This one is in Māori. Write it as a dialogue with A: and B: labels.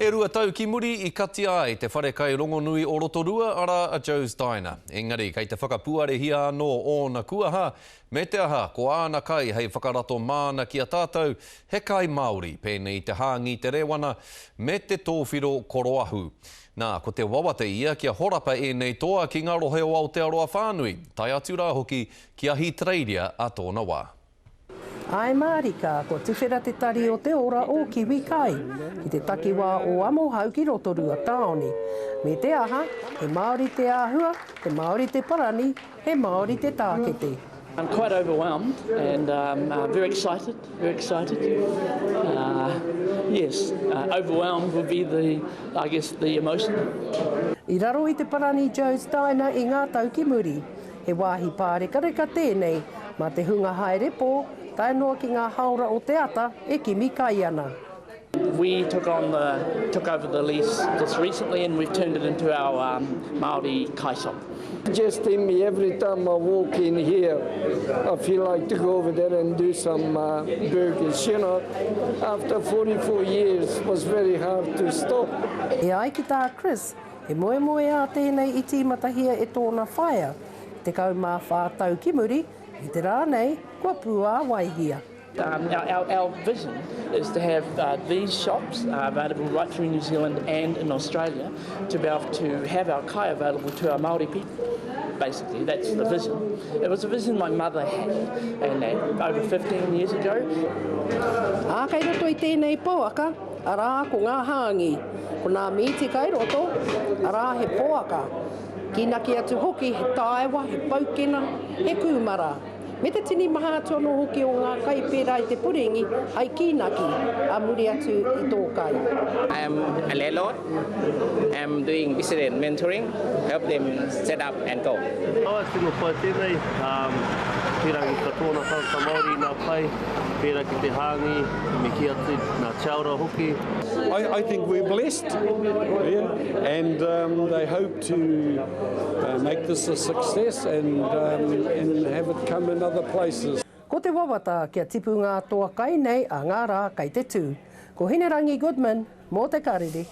A: E rua tau ki muri I katia ai te wharekai rongonui o Rotorua ara a Joe's Diner. Engari, kei te whakapuare hia anō o na kuaha, me te aha, ko āna kai hei whakarato māna ki a tātou, he kai Māori, pēnei te hāngi te rewana, me te tōwhiro koroahu. Nā, ko te wawate ia kia horapa e nei toa ki ngā rohe o Aotearoa whānui, tai atu rā hoki ki a Hitreiria a tōna wā.
B: Ai Marika, ko tuwhera te tari o te ora o Kiwi Kai, ki te takiwā o Amo hau ki Rotorua Tāone. Me te aha, he Māori te āhua, he Māori te parani, he Māori te tākete.
C: I'm quite overwhelmed and very excited, very excited. Overwhelmed would be the emotion.
B: I raro I te parani Joe's Diner I ngā tau ki muri, he wāhi pārekareka tēnei, mā te hunga haerepo, tai noa ki ngā haura o te ata e kimi kai ana.
C: We took over the lease just recently and we've turned it into our Māori kai shop.
D: Just in me every time I walk in here, I feel like to go over there and do some burgers. You know, after 44 years, it was very hard to stop.
B: E ai ki tā Chris, he moe moe a tēnei I tīmatahia e tōna whaia, te kau mā whātau ki muri, I te rā nei, kua pua waihia.
C: Our vision is to have these shops available right through New Zealand and in Australia to be able to have our kai available to our Māori people. Basically, that's the vision. It was a vision my mother had and over 15 years ago.
B: A kei roto I tēnei poaka, arā ko ngā hāngi. Ko ngā mīti kei roto, arā he poaka. Kina ki atu hoki he tāewa, he paukena, he kumara. Me te tini maha tono hoki o ngā kai pērā I te puringi, ai kīnaki, a muri atu I tō kai.
E: I am a landlord. I am doing business mentoring, help them set up and go.
F: Awa tino pai tēnei, pērā ki ka tōna tauta Māori nā pai, pērā ki te hāngi, me ki atu nā chaura hoki.
G: I think we're blessed, and they hope to make this a success and have it come in other places.
B: Ko te wawata kia tipu ngā toa kai nei a ngā rā kai te tū. Ko Hinerangi Goodman, mō te karere.